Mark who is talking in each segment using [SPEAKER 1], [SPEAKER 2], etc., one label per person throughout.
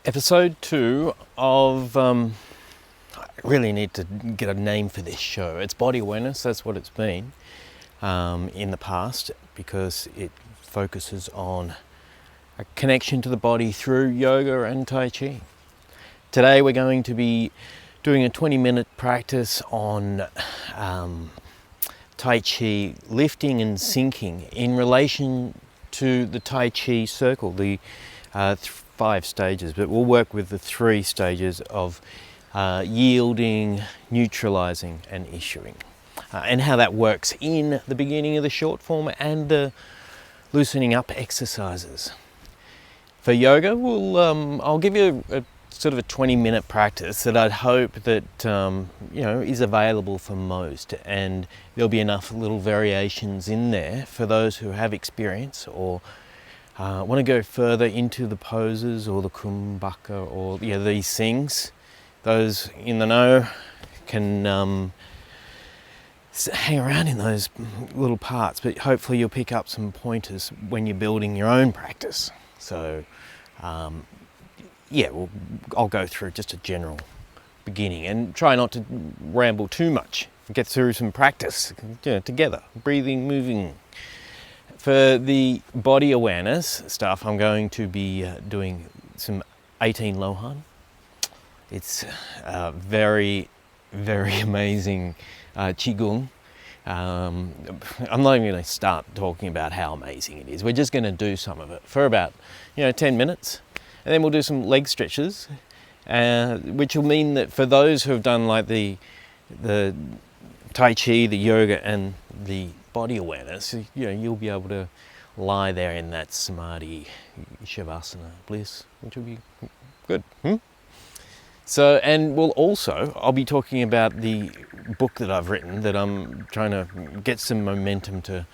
[SPEAKER 1] Episode 2 of, I really need to get a name for this show. It's body awareness, that's what it's been in the past, because it focuses on a connection to the body through yoga and Tai Chi. Today we're going to be doing a 20-minute practice on Tai Chi lifting and sinking in relation to the Tai Chi circle, the 5 stages, but we'll work with the 3 stages of yielding, neutralizing and issuing, and how that works in the beginning of the short form and the loosening up exercises. For yoga, I'll give you a sort of a 20-minute practice that I'd hope that is available for most, and there'll be enough little variations in there for those who have experience or want to go further into the poses or the kumbhaka or these things. Those in the know can hang around in those little parts, but hopefully you'll pick up some pointers when you're building your own practice. So I'll go through just a general beginning and try not to ramble too much. Get through some practice together, breathing, moving. For the body awareness stuff, I'm going to be doing some 18 Lohan. It's very, very amazing Qigong. I'm not even going to start talking about how amazing it is. We're just going to do some of it for about 10 minutes. And then we'll do some leg stretches, which will mean that for those who have done like the Tai Chi, the yoga and the body awareness, you'll be able to lie there in that samadhi, shavasana bliss, which will be good. So, and I'll be talking about the book that I've written that I'm trying to get some momentum to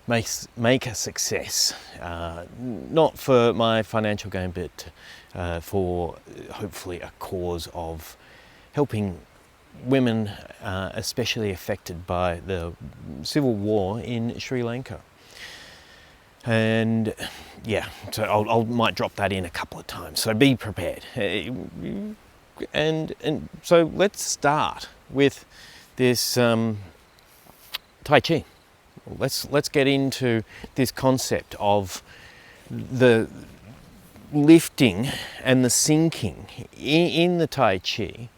[SPEAKER 1] make a success, not for my financial gain, but for hopefully a cause of helping women, especially affected by the civil war in Sri Lanka. And so I might drop that in a couple of times, so be prepared. And so let's start with this Tai Chi. Let's get into this concept of the lifting and the sinking in the Tai Chi,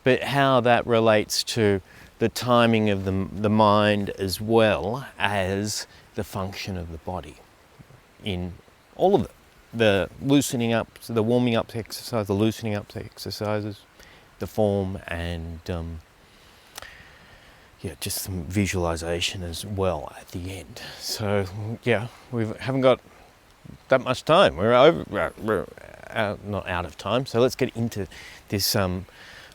[SPEAKER 1] but how that relates to the timing of the mind as well as the function of the body in all of it. The loosening up, the warming up exercise, the loosening up exercises, the form, and just some visualization as well at the end. So we haven't got that much time. We're not out of time. So let's get into this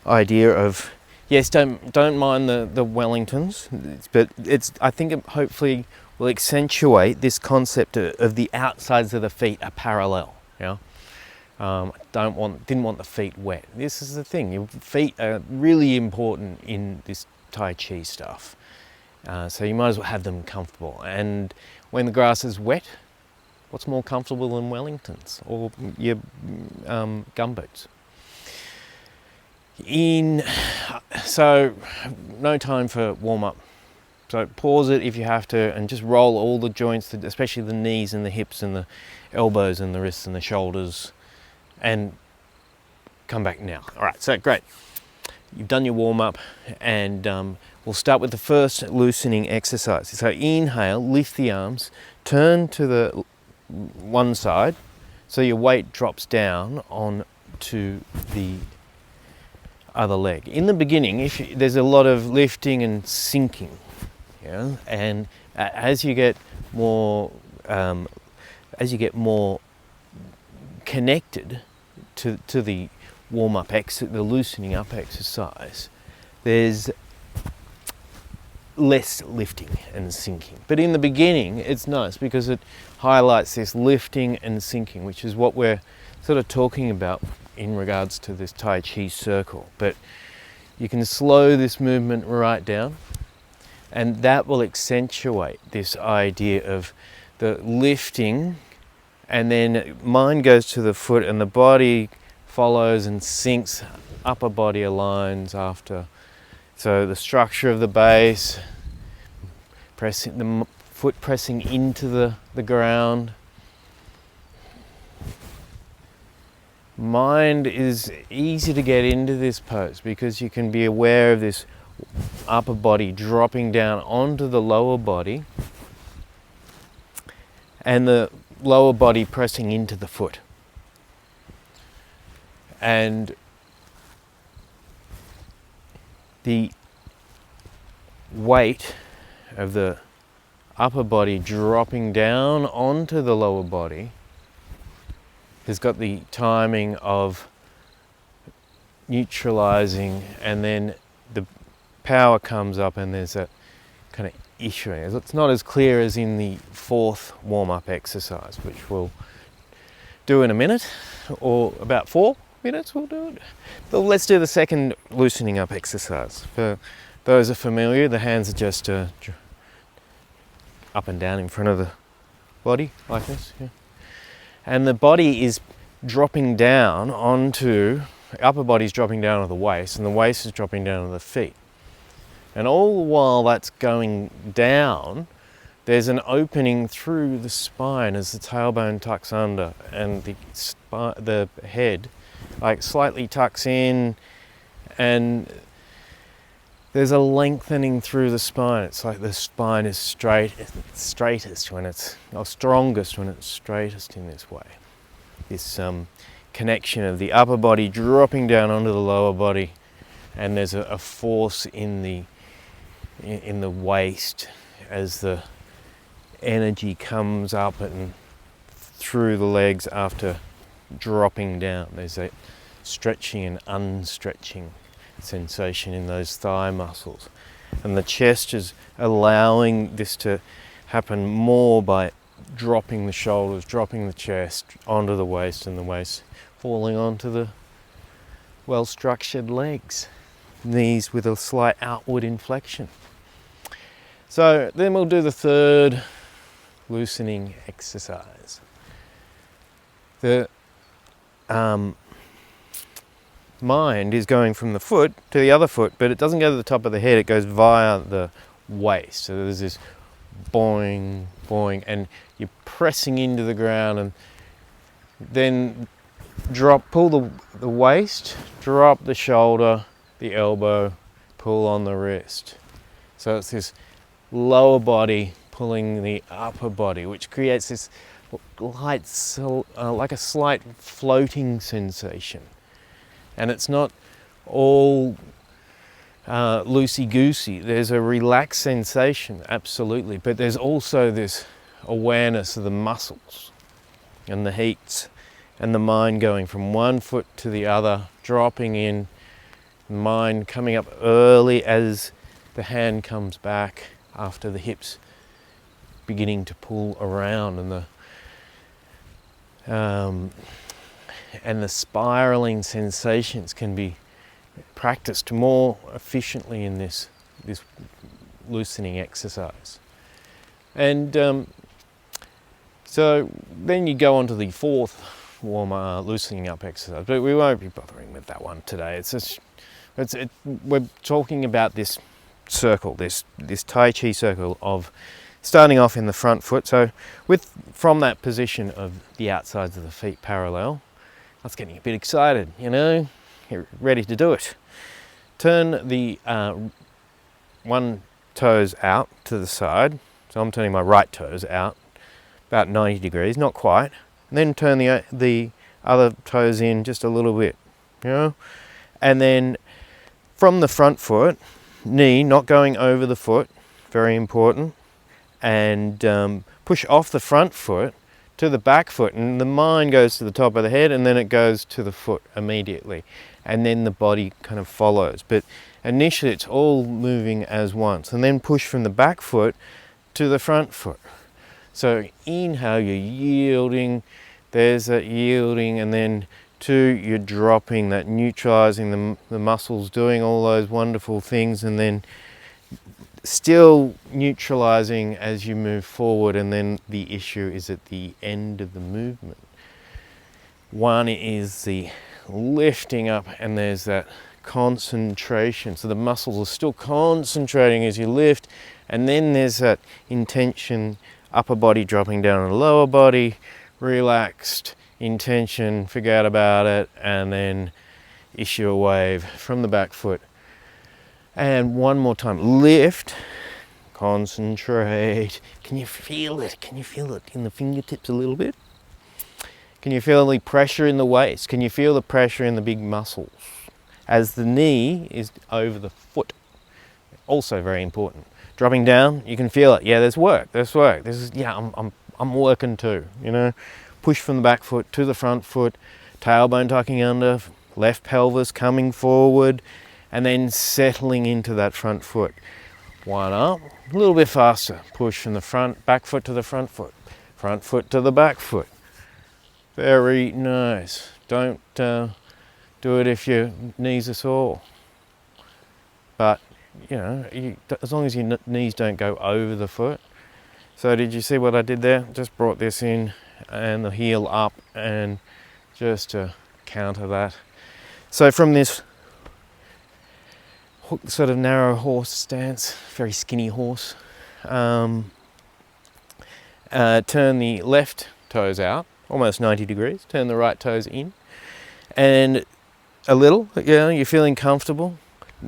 [SPEAKER 1] idea of, yes, don't mind the Wellingtons, but I think it hopefully will accentuate this concept of the outsides of the feet are parallel. Didn't want the feet wet. This is the thing. Your feet are really important in this Tai Chi stuff. So you might as well have them comfortable. And when the grass is wet, what's more comfortable than Wellingtons or your gumboots? So no time for warm up. So pause it if you have to, and just roll all the joints, especially the knees and the hips and the elbows and the wrists and the shoulders, and come back now. All right, so great. You've done your warm up, and we'll start with the first loosening exercise. So inhale, lift the arms, turn to the one side, so your weight drops down onto the other leg. In the beginning, there's a lot of lifting and sinking, and as you get more connected to the warm up the loosening up exercise, there's less lifting and sinking. But in the beginning, it's nice because it highlights this lifting and sinking, which is what we're sort of talking about in regards to this Tai Chi circle. But you can slow this movement right down, and that will accentuate this idea of the lifting, and then mind goes to the foot and the body follows and sinks, upper body aligns after. So the structure of the base, pressing the foot pressing into the ground. Mind is easy to get into this pose because you can be aware of this upper body dropping down onto the lower body and the lower body pressing into the foot. And the weight of the upper body dropping down onto the lower body has got the timing of neutralizing, and then the power comes up and there's that kind of issue. It's not as clear as in the fourth warm-up exercise, which we'll do in a minute, or about 4 minutes we'll do it. But let's do the second loosening up exercise. For those who are familiar, the hands are just up and down in front of the body, like this. Yeah. And the body is dropping down onto, the upper body's dropping down to the waist, and the waist is dropping down to the feet. And all the while that's going down, there's an opening through the spine as the tailbone tucks under, and the head like slightly tucks in, and there's a lengthening through the spine. It's like the spine is straightest when it's, or strongest when it's straightest in this way. This connection of the upper body dropping down onto the lower body, and there's a force in the waist as the energy comes up and through the legs after dropping down. There's a stretching and unstretching sensation in those thigh muscles, and the chest is allowing this to happen more by dropping the shoulders, dropping the chest onto the waist, and the waist falling onto the well-structured legs, knees with a slight outward inflection. So then we'll do the third loosening exercise. The mind is going from the foot to the other foot, but it doesn't go to the top of the head, it goes via the waist. So there's this boing, boing, and you're pressing into the ground, and then pull the waist, drop the shoulder, the elbow, pull on the wrist. So it's this lower body pulling the upper body, which creates this light, like a slight floating sensation. And it's not all loosey-goosey. There's a relaxed sensation, absolutely, but there's also this awareness of the muscles and the heats, and the mind going from one foot to the other, dropping in, mind coming up early as the hand comes back after the hips beginning to pull around, and the spiraling sensations can be practiced more efficiently in this loosening exercise. And so then you go on to the fourth loosening up exercise, but we won't be bothering with that one today. We're talking about this circle, this Tai Chi circle of starting off in the front foot. So from that position of the outsides of the feet parallel, that's getting a bit excited, you know, you're ready to do it. Turn the one toes out to the side. So I'm turning my right toes out about 90 degrees, not quite. And then turn the other toes in just a little bit, you know. And then from the front foot, knee not going over the foot, very important. And push off the front foot to the back foot, and the mind goes to the top of the head, and then it goes to the foot immediately, and then the body kind of follows. But initially it's all moving as once, and then push from the back foot to the front foot. So inhale, you're yielding, there's that yielding, and then 2, you're dropping, that neutralizing the muscles, doing all those wonderful things, and then still neutralizing as you move forward. And then the issue is at the end of the movement. One is the lifting up, and there's that concentration. So the muscles are still concentrating as you lift, and then there's that intention, upper body dropping down on the lower body, relaxed, intention, forget about it, and then issue a wave from the back foot. And one more time, lift, concentrate. Can you feel it? Can you feel it in the fingertips a little bit? Can you feel the pressure in the waist? Can you feel the pressure in the big muscles as the knee is over the foot? Also very important. Dropping down, you can feel it. Yeah, there's work. This is, yeah, I'm working too, you know. Push from the back foot to the front foot, tailbone tucking under, left pelvis coming forward, and then settling into that front foot. One up, a little bit faster. Push from the back foot to the front foot to the back foot. Very nice. Don't do it if your knees are sore. But, you know, as long as your knees don't go over the foot. So did you see what I did there? Just brought this in and the heel up, and just to counter that. So from this sort of narrow horse stance, very skinny horse, turn the left toes out, almost 90 degrees, turn the right toes in, and a little, you're feeling comfortable.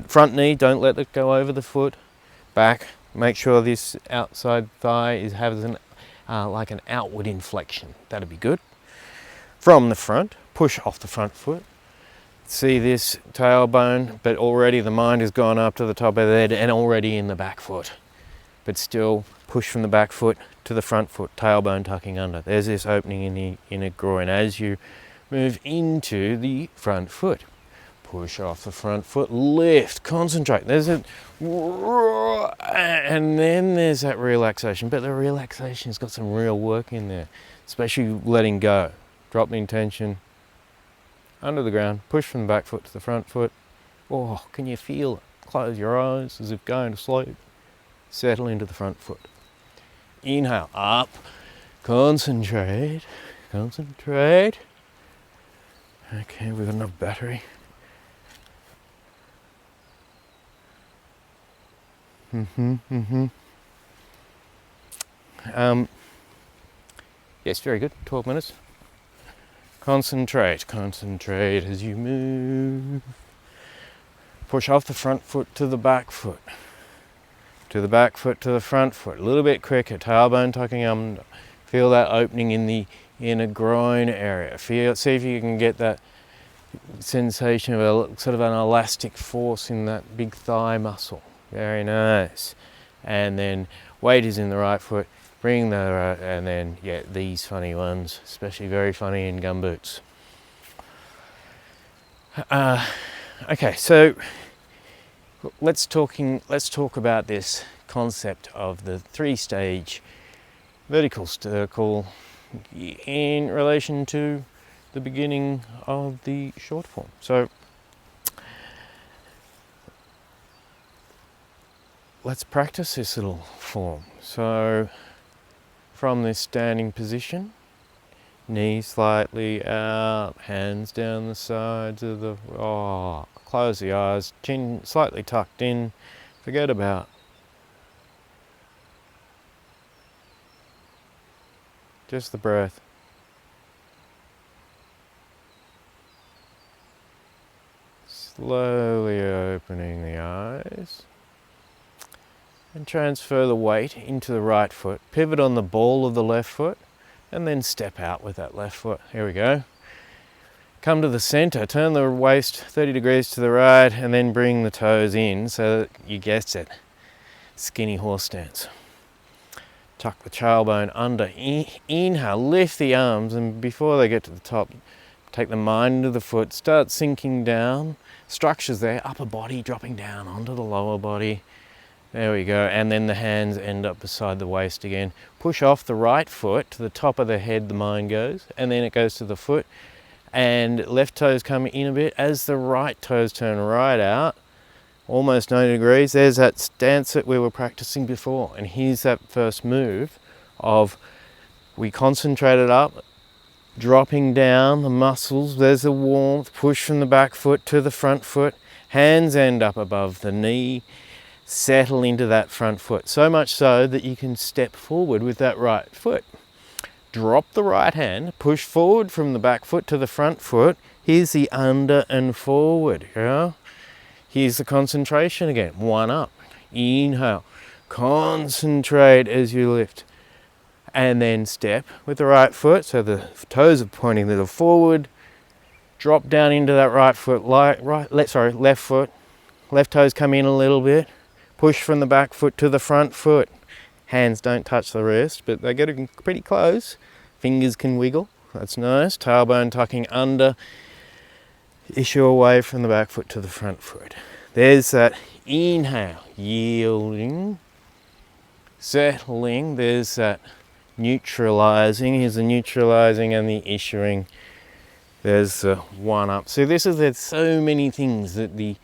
[SPEAKER 1] Front knee, don't let it go over the foot. Back, make sure this outside thigh has like an outward inflection. That'd be good. From the front, push off the front foot. See this tailbone, but already the mind has gone up to the top of the head and already in the back foot. But still push from the back foot to the front foot, tailbone tucking under. There's this opening in the inner groin as you move into the front foot. Push off the front foot, lift, concentrate. There's a, and then there's that relaxation. But the relaxation's got some real work in there, especially letting go. Drop the intention under the ground, push from the back foot to the front foot. Oh, can you feel it? Close your eyes as if going to sleep. Settle into the front foot. Inhale, up, concentrate, concentrate. Okay, we've got enough battery. Yes, very good, 12 minutes. Concentrate, concentrate as you move. Push off the front foot to the back foot. To the back foot to the front foot. A little bit quicker, tailbone tucking under. Feel that opening in the inner groin area. See if you can get that sensation of a sort of an elastic force in that big thigh muscle. Very nice. And then weight is in the right foot. Bring the right, and then these funny ones, especially very funny in gumboots. Okay, so let's talk about this concept of the 3-stage vertical circle in relation to the beginning of the short form. So let's practice this little form. So from this standing position, knees slightly out, hands down the sides of the, close the eyes, chin slightly tucked in, forget about. Just the breath. Slowly opening the eyes. And transfer the weight into the right foot. Pivot on the ball of the left foot and then step out with that left foot. Here we go. Come to the center, turn the waist 30 degrees to the right and then bring the toes in so that you guessed it, skinny horse stance. Tuck the tailbone under. Inhale, lift the arms, and before they get to the top, take the mind into the foot, start sinking down. Structures there, upper body dropping down onto the lower body. There we go, and then the hands end up beside the waist again. Push off the right foot to the top of the head, the mind goes, and then it goes to the foot. And left toes come in a bit as the right toes turn right out, almost 90 degrees. There's that stance that we were practicing before. And here's that first move of we concentrated up, dropping down the muscles. There's the warmth. Push from the back foot to the front foot. Hands end up above the knee. Settle into that front foot. So much so that you can step forward with that right foot. Drop the right hand, push forward from the back foot to the front foot. Here's the under and forward. Yeah? Here's the concentration again. One up. Inhale. Concentrate as you lift. And then step with the right foot. So the toes are pointing a little forward. Drop down into that right foot. Left foot. Left toes come in a little bit. Push from the back foot to the front foot. Hands don't touch the wrist, but they get pretty close. Fingers can wiggle. That's nice. Tailbone tucking under. Issue away from the back foot to the front foot. There's that inhale. Yielding. Settling. There's that neutralizing. Here's the neutralizing and the issuing. There's the one up. So there's so many things that the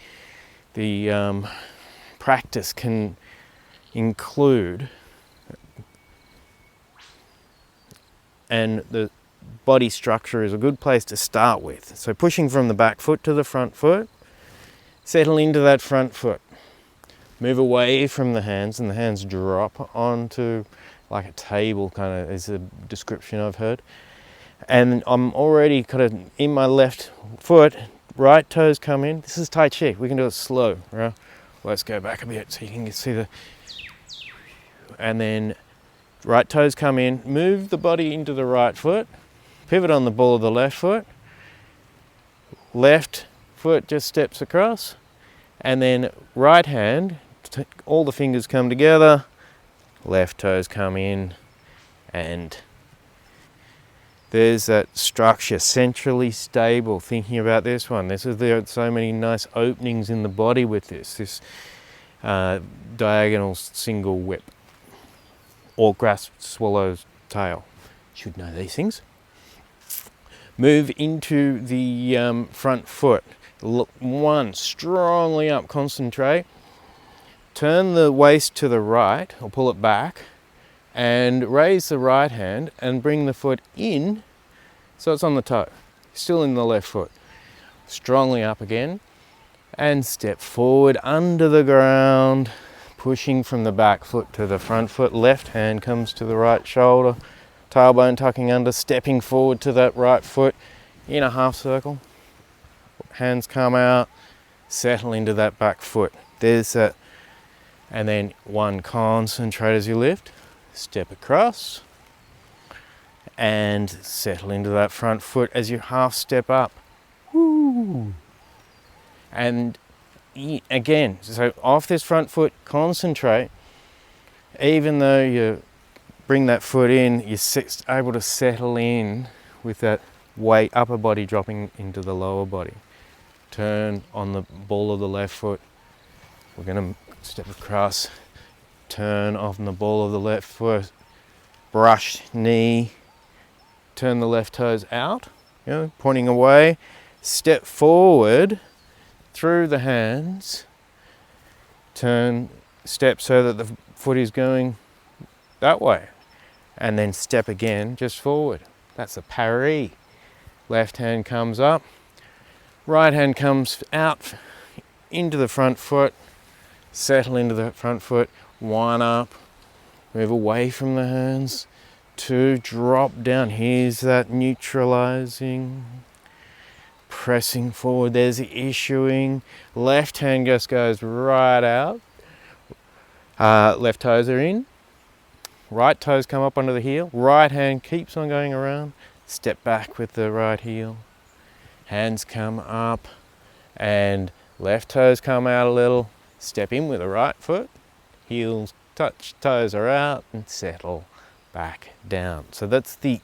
[SPEAKER 1] practice can include, and the body structure is a good place to start with. So pushing from the back foot to the front foot, settle into that front foot, move away from the hands, and the hands drop onto like a table, kind of is a description I've heard. And I'm already kind of in my left foot, right toes come in. This is Tai Chi, we can do it slow, right? Let's go back a bit so you can see the, and then right toes come in, move the body into the right foot, pivot on the ball of the left foot, left foot just steps across, and then right hand, all the fingers come together, left toes come in, and there's that structure, centrally stable. Thinking about this one, there are so many nice openings in the body with this diagonal single whip or grasp swallow's tail. Should know these things. Move into the front foot. One, strongly up, concentrate. Turn the waist to the right, or pull it back, and raise the right hand and bring the foot in so it's on the toe, still in the left foot. Strongly up again and step forward under the ground, pushing from the back foot to the front foot. Left hand comes to the right shoulder, tailbone tucking under, stepping forward to that right foot in a half circle. Hands come out, settle into that back foot. There's that. And then one, concentrate as you lift. Step across and settle into that front foot as you half step up. Woo. And again, so off this front foot, concentrate. Even though you bring that foot in, you're able to settle in with that weight, upper body dropping into the lower body. Turn on the ball of the left foot. We're going to step across. Turn on the ball of the left foot, brush knee, turn the left toes out, pointing away, step forward through the hands, step so that the foot is going that way, and then step again just forward. That's a parry. Left hand comes up, right hand comes out into the front foot, settle into the front foot. One up, move away from the hands. Two, drop down. Here's that neutralizing. Pressing forward, there's the issuing. Left hand just goes right out. Left toes are in. Right toes come up onto the heel. Right hand keeps on going around. Step back with the right heel. Hands come up and left toes come out a little. Step in with the right foot. Heels touch, toes are out, and settle back down. So that's the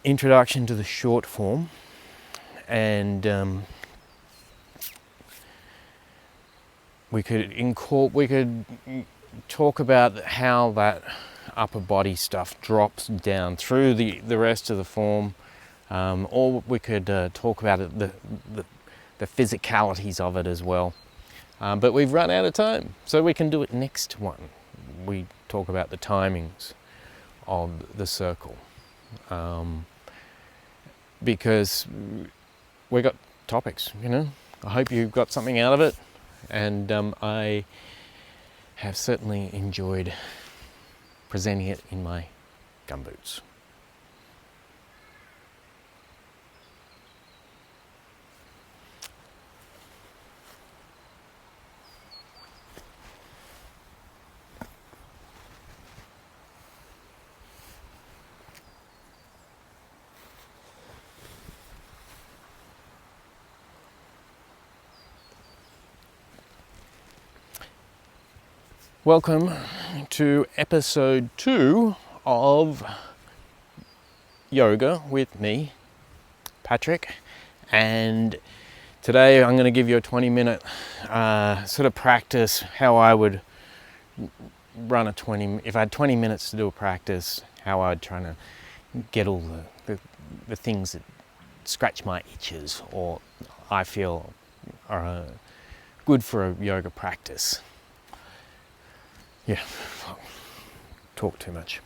[SPEAKER 1] introduction to the short form, and we could talk about how that upper body stuff drops down through the rest of the form, or we could talk about the physicalities of it as well. But we've run out of time, so we can do it next one. We talk about the timings of the circle. because we got topics, I hope you got something out of it, and I have certainly enjoyed presenting it in my gumboots. Welcome to episode 2 of Yoga with me, Patrick, and today I'm going to give you a 20-minute sort of practice how I would run if I had 20 minutes to do a practice, how I'd try to get all the things that scratch my itches or I feel are good for a yoga practice. Yeah, talk too much.